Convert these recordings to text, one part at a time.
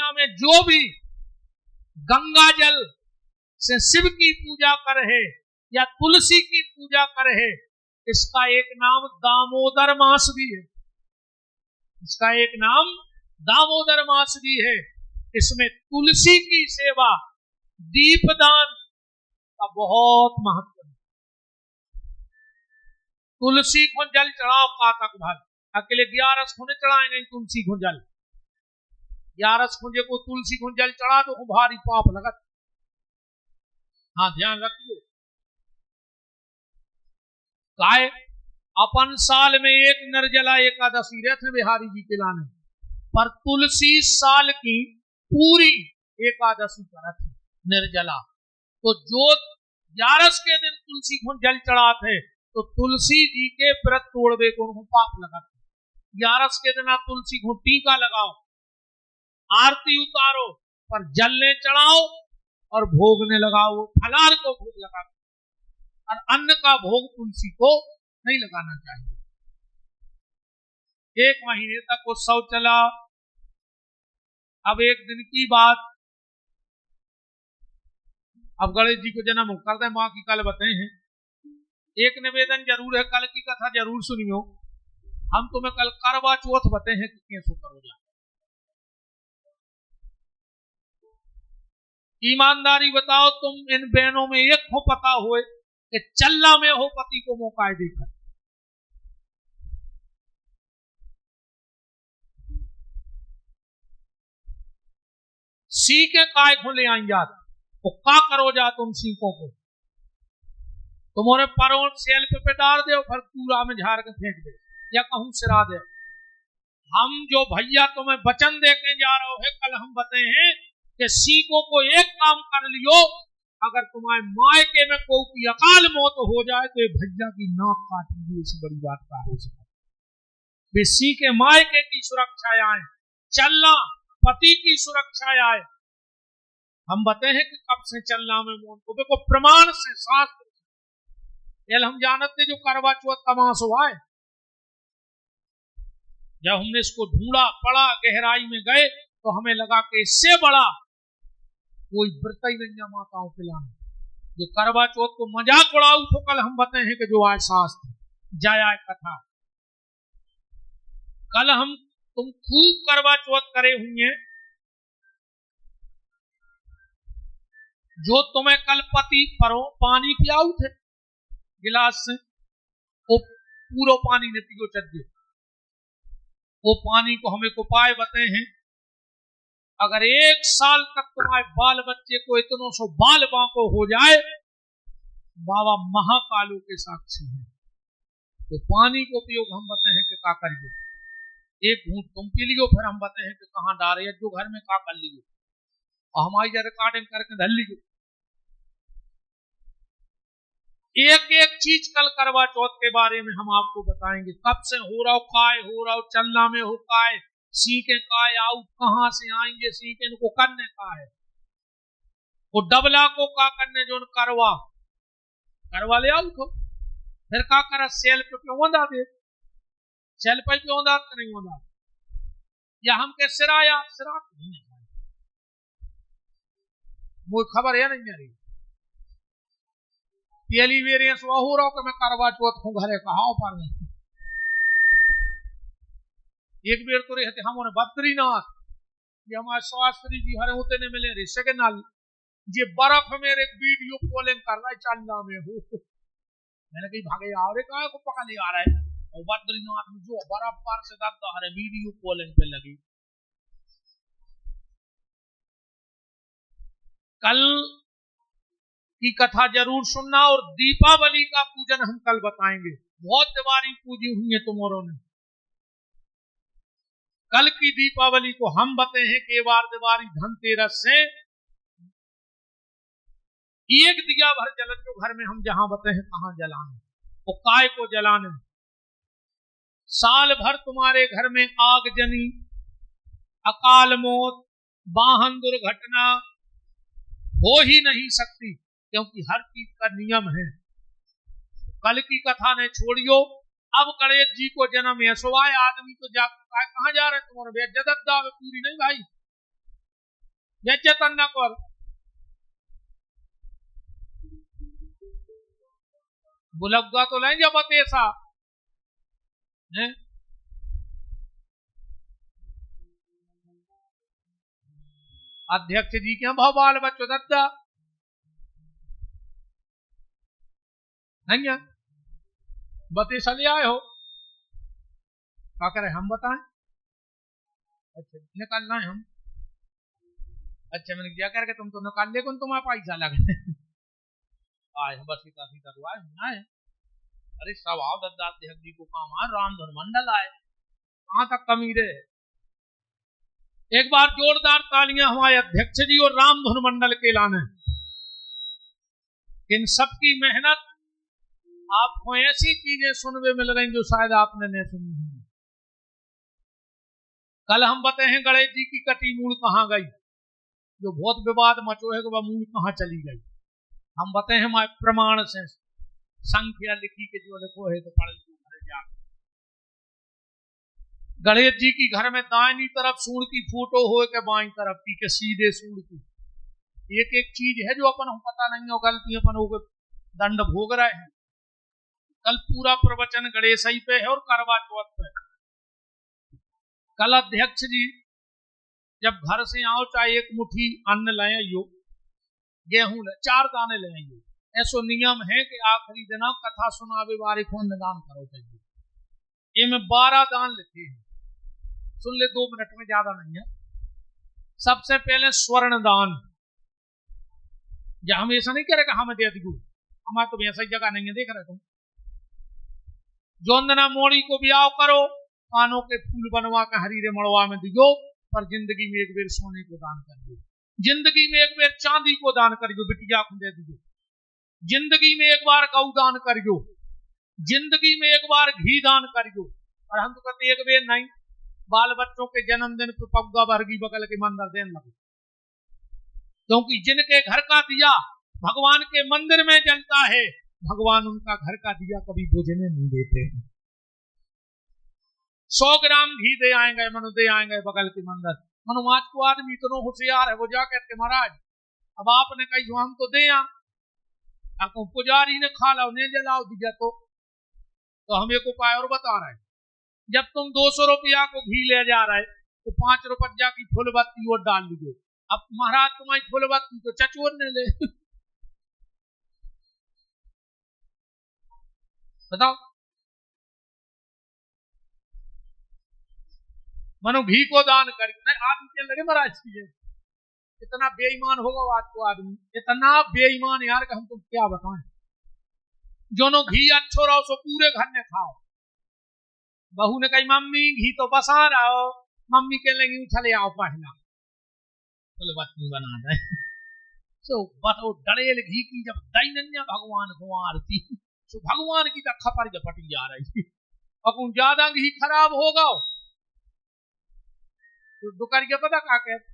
दुनिया में जो भी गंगा जल से शिव की पूजा करे या तुलसी की पूजा करे, इसका एक नाम दामोदर मास भी है। इसका एक नाम दामोदर मास भी है। इसमें तुलसी की सेवा, दीपदान का बहुत महत्व है। तुलसी को जल चढ़ाओ कातक भर, अकेले 11 खुने चढ़ाएंगे तुलसी को जल। 11 खुंजे को तुलसी को जल चढ़ा तो भारी पाप लगत। हाँ ध्यान रखिए। काय अपन साल में एक निर्जला एकादशी रहते बिहारी जी के लाने, पर तुलसी साल की पूरी एकादशी करत निर्जला। तो जो 11 के दिन तुलसी को जल चढ़ाते तो तुलसी जी के व्रत तोड़वे को उनको पाप लगत। 11 के दिन आप तुलसी को टीका लगाओ, आरती उतारो, पर जलने चढ़ाओ और भोगने लगाओ। फलाहार को भोग लगाओ और अन्न का भोग तुलसी को नहीं लगाना चाहिए। 1 महीने तक उत्सव चला। अब एक दिन की बात, अब गणेश जी को जन्म कर दे, माँ की कल बताए हैं। एक निवेदन जरूर है, कल की कथा जरूर सुनियो। हम तुम्हें कल करवा चौथ बताए हैं कि कैसे करो जा। ईमानदारी बताओ, तुम इन बहनों में एक को पता हुए कि चल्ला में हो पति को मौका देकर? सीखे काय को ले आई जात तो का करो जा तुम सीखों को? तुम्हारे परों सेल पे डाल दे, फिर कूड़ा में झाड़ के फेंक दे या कहूं सिरा दे। हम जो भैया तुम्हें वचन दे के जा रहे हो, कल हम बताए हैं कि सीखों को एक काम कर लियो, अगर तुम्हारे मायके में कोई की अकाल मौत हो जाए तो ये भैया की नाक काट ली। इसी बड़ी बात का हो सकता है। सीखे मायके की सुरक्षा आए, चलना पति की सुरक्षा आए। हम बताए हैं कि कब से चलना में मौत को देखो प्रमाण से, शास्त्र से। हम जानते जो करवा चौथ का मास हुआ है, जब हमने इसको ढूंढा पढ़ा गहराई में गए तो हमें लगा कि इससे बड़ा कोई व्रत ही नहीं है माताओं के लाने जो करवा चौथ को मजाक उड़ाऊ। तो कल हम बताए हैं कि जो आए शास्त्र जाया कथा, कल हम तुम खूब करवा चौथ करे हुए, जो तुम्हें कल पति परो पानी पियाऊ थे गिलास से, वो पूरा पानी ने पियो चढ़। वो पानी को हमें उपाय बताए हैं। अगर 1 साल तक तुम्हारे बाल बच्चे को इतनों सो बाल बांको हो जाए, बाबा महाकालों के साक्षी हैं, तो पानी को उपयोग हम बताए हैं कि का करिए। 1 घूंट तुम पी लियो, फिर हम बताए हैं कि कहाँ डाले जो घर में का कर लियो, और हमारी रिकॉर्डिंग करके धर लीजिए। एक चीज कल करवा चौथ के बारे में हम आपको बताएंगे। कब से हो रहा हो, काय हो रहा हो, चलना में हो काय, सीखे काय आउ, कहां से आएंगे सीखे, इनको करने का है। वो डबला को का करने जो करवा ले आउ तो फिर का करा, सेल पे क्यों दे, सेल पे क्यों नहीं होता, या हम के सिराया सिरा नहीं, मुझे खबर है नहीं मेरी। पहली वेरियंस वो हो रहा हो कि मैं करवा चौथ को घरे कहा पर एक बेर तो रहते हम बद्रीनाथ, ये हमारे शास्त्री जी हरे होते ने मिले रे सेकंड नाल जे बर्फ में एक वीडियो कॉलिंग कर रहा है चलना में हो। मैंने कहीं भागे आ रहे कहा को पका ले आ रहा है, और बद्रीनाथ में जो बर्फ पार से दादा हरे वीडियो कॉलिंग पे लगी। कल की कथा जरूर सुनना, और दीपावली का पूजन हम कल बताएंगे। बहुत दिवाली पूजी हुई है तुम्हारों ने। कल की दीपावली को हम बताए हैं कि बार दिवाली धनतेरस से 1 दिया भर जलन जो घर में हम जहां बताए हैं कहां जलाने, वो काय को जलाने। साल भर तुम्हारे घर में आगजनी, अकाल मौत, वाहन दुर्घटना हो ही नहीं सकती, क्योंकि हर चीज का नियम है। कल की कथा ने छोड़ियो। अब गणेश जी को जन्म है, सुवाए आदमी तो कहां जा रहे तुम्हारे जगत दावे पूरी नहीं भाई, व्यजतन न कर। बुलगुआ तो लेंगे बतेसा है। अध्यक्ष जी के भाव बाल बच्चों दद्दा नहीं बतेसा ले आए हो, क्या करें हम बताएं? अच्छा निकालना है हम। अच्छा मैंने क्या करके तुम तो निकाल ले कौन तुम्हारा पैसा लगे आए बस इतना सीधा तो आए। अरे सब आओ दद्दा अध्यक्ष जी को काम आ रामधन मंडल आए, कहां तक कमी रहे। एक बार जोरदार तालियां हमारे अध्यक्ष जी और रामधन मंडल के लाने। इन सबकी मेहनत आपको ऐसी चीजें सुनने मिल रही जो शायद आपने नहीं सुनी होंगी। कल हम बताए हैं गणेश जी की कटी मूल कहां गई, जो बहुत विवाद मचो है कि वह मूल कहां चली गई। हम बताए हैं हमारे प्रमाण से संख्या लिखी के जो लिखो है तो पढ़ लो। गणेश जी की घर में दाहिनी तरफ सूंड की फोटो हो के बाईं तरफ की के सीधे सूंड की। एक एक चीज है जो अपन पता नहीं हो, गलती अपन हो दंड भोग रहे हैं। कल पूरा प्रवचन गणेश ही पे है और करवा चौथ पे। कल अध्यक्ष जी जब घर से आओ चाहे एक मुट्ठी अन्न ले आइयो, गेहूं ले 4 दाने ले आइयो। ऐसो नियम है कि आखिरी दिन कथा सुनावे वाले को अन्नदान करो चाहिए। ये में 12 दान लिखे हैं, सुन ले 2 मिनट में, ज्यादा नहीं है। सबसे पहले स्वर्ण दान, या हम ऐसा नहीं करेगा हमें दे दियो, हमारे तो ऐसा ही जगह नहीं है, देख रहे तुम। जोंदना मोड़ी को ब्याह करो, कानों के फूल बनवा के हरीरे मड़वा में दियो, पर जिंदगी में एक बेर सोने को दान कर दो, जिंदगी में एक बेर चांदी को दान करियो, बिटिया को दे दियो, जिंदगी में एक बार गौ दान करियो, जिंदगी में एक बार घी दान करियो। और हम तो कहते एक बेर नहीं, बाल बच्चों के जन्मदिन पर पग्गा भरगी बगल के मंदिर देने लगे, क्योंकि जिनके घर का दिया भगवान के मंदिर में जलता है, भगवान उनका घर का दिया कभी बुझने नहीं देते। 100 ग्राम घी दे आएंगे, मनु दे आएंगे बगल के मंदिर। मनु आज को आदमी इतना होशियार है, वो जा कहते महाराज अब आपने कही जो हम तो दे आपको पुजारी ने खा लो नहीं जलाओ दिया तो हमें को उपाय और बता रहे हैं। जब तुम 200 रुपया को घी ले जा रहे तो 5 रुपया की फुल बत्ती और डाल लीजिए। अब महाराज तुम्हारी फुल बत्ती तो चचोर ने ले बताओ। मनो घी को दान कर आदमी के लगे महाराज की इतना बेईमान होगा आज को आदमी, इतना बेईमान यार कि हम तुम क्या बताएं। जो नो घी अच्छो रहो सो पूरे घर में खाओ। बहू ने कही मम्मी घी तो बसा रहा हो, मम्मी के लगी उछले आओ पहला बोले बत्ती बना दे। सो बताओ डड़ेल घी की जब दैनन्या भगवान को आरती तो भगवान की तो खपर झपटी जा रही और ज्यादा घी खराब होगा तो दुकर के पता क्या कहते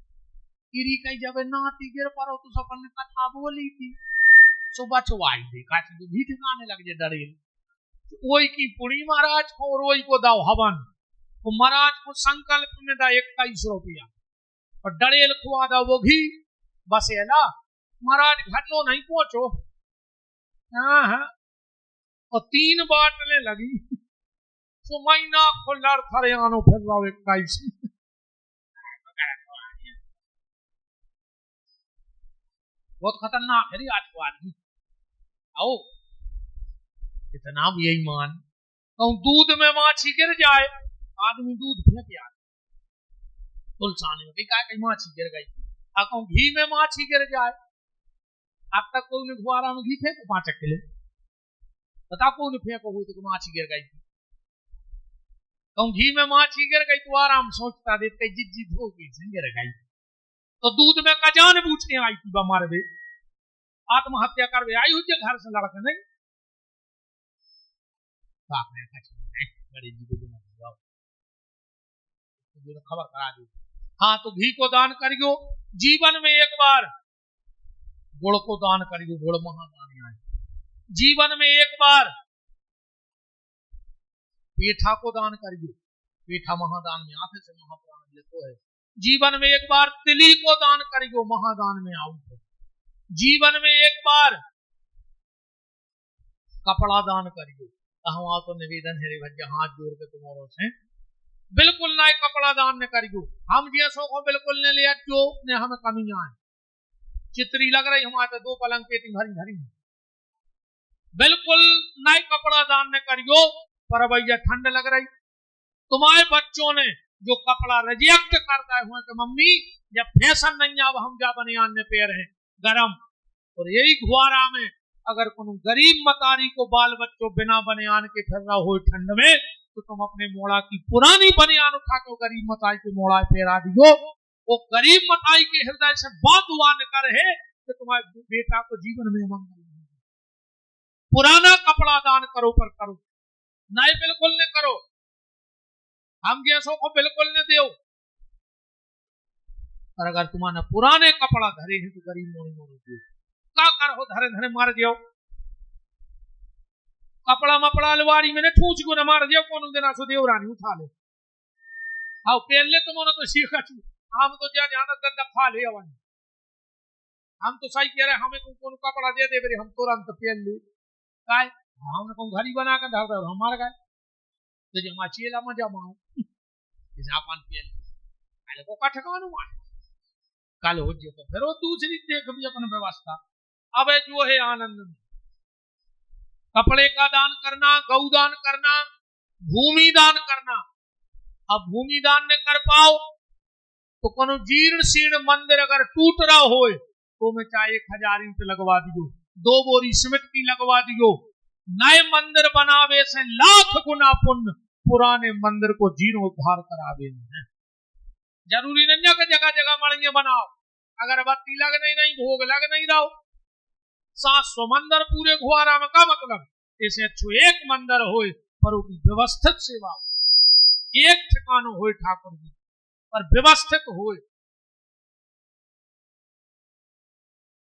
गिरी कही जब नाती गिर पड़ो तो सपन ने कथा बोली थी सुबह चुवाई दे काची तो भी ठिकाने लग जाए डरेल। वही की पुरी महाराज को और वही को दाओ हवन, तो महाराज को संकल्प में दा 21 रुपया और डरेल खुआ दा वो घी बस है ना। महाराज घटनो नहीं पहुंचो और 3 बाटने लगी तो महीना खुल्ला थरे आनो फिर रहा 21 बहुत खतरनाक है आज को आदमी। आओ इतना बेईमान, कहूं दूध में माछी गिर जाए आदमी दूध फेंक यार तुलसाने में कहीं माछी गिर गई। कहूं घी में माछी गिर जाए, अब तक कोई ने फुआरा में घी फेंको 5 किलो बताओ कौन फेंको हुई तो माछी गिर गई। कहूं घी में माछी गिर गई तो आराम सोचता देते जिद होगी गिर गई तो दूध में कजान पूछने आई थी बमार वे आत्महत्या कर वे आई हुई घर से लड़के नहीं खबर करा दी। हाँ तो घी को दान करियो, जीवन में एक बार गुड़ को दान करियो, गुड़ महादान आए। जीवन में एक बार पेठा को दान करियो, पेठा महादान में आते से महापुराण लिखो है। जीवन में एक बार तिली को दान करियो, महादान में आओ। जीवन में एक बार कपड़ा दान करियो। कहवा तो निवेदन है भैया, हाथ जोड़ के तुम्हारों से बिल्कुल ना कपड़ा दान न करियो। हम जैसों को बिल्कुल न लिया जो ने हमें कमियां है। चित्री लग रही हमारे दो पलंग पेटी भरी भरी, बिल्कुल ना कपड़ा दान न करियो। पर भैया ठंड लग रही, तुम्हारे बच्चों ने जो कपड़ा रिजेक्ट करता है हुआ कि मम्मी जब फैशन नहीं आव हम जा बनियान ने पैर है गरम। और यही घुआरा में अगर कोनो गरीब मतारी को बाल बच्चों बिना बनियान के फिर रहा हो ठंड में, तो तुम अपने मोड़ा की पुरानी बनियान उठा के गरीब मताई के मोड़ा फेरा दियो। वो गरीब मताई के हृदय से बात दुआ न कर है कि तुम्हारे बेटा को जीवन में मंगल नहीं। पुराना कपड़ा दान करो, पर करो नहीं बिल्कुल न करो। हम जैसों को बिल्कुल न दो। और अगर तुम्हारा पुराने कपड़ा धरे हैं तो गरीब मोड़ी मोड़ी दो। क्या करो, धरे धरे मार दियो। कपड़ा मपड़ा अलवारी में ठूच को न मार दियो। कौन देना सो देवरानी उठा ले आओ पहले तुमने तो सीखा छू। हम तो जा जाना दर्द खा ले अवन। हम तो सही कह रहे, हमें कौन कपड़ा दे दे बेरे हम तुरंत पहन ले। काय हमने कौन घड़ी बना कर धर दे हमार गए तो जमा चेला मजा माओ जापान पहन ले को का ठिकाना मार कल हो जे तो फिर वो दूसरी देख भी अपन व्यवस्था। अब जो है आनंद में कपड़े का दान करना, गौ दान करना, भूमि दान करना। अब भूमि दान ने कर पाओ तो कोनो जीर्ण शीर्ण मंदिर अगर टूट रहा हो तो में चाहे 1000 ईंट लगवा दियो, 2 बोरी सीमेंट की लगवा दियो। नए मंदिर बनावे से लाख गुना पुण्य पुराने मंदिर को जीर्णोद्धार करावे है। जरूरी नहीं है कि जगह जगह मणियां बनाओ, अगरबत्ती लग नहीं, भोग लग नहीं रहो। 700 मंदिर पूरे घुआरा में का मतलब, ऐसे अच्छो एक मंदिर हो पर उसकी व्यवस्थित सेवा हो, एक ठिकानो हो ठाकुर जी पर व्यवस्थित हो।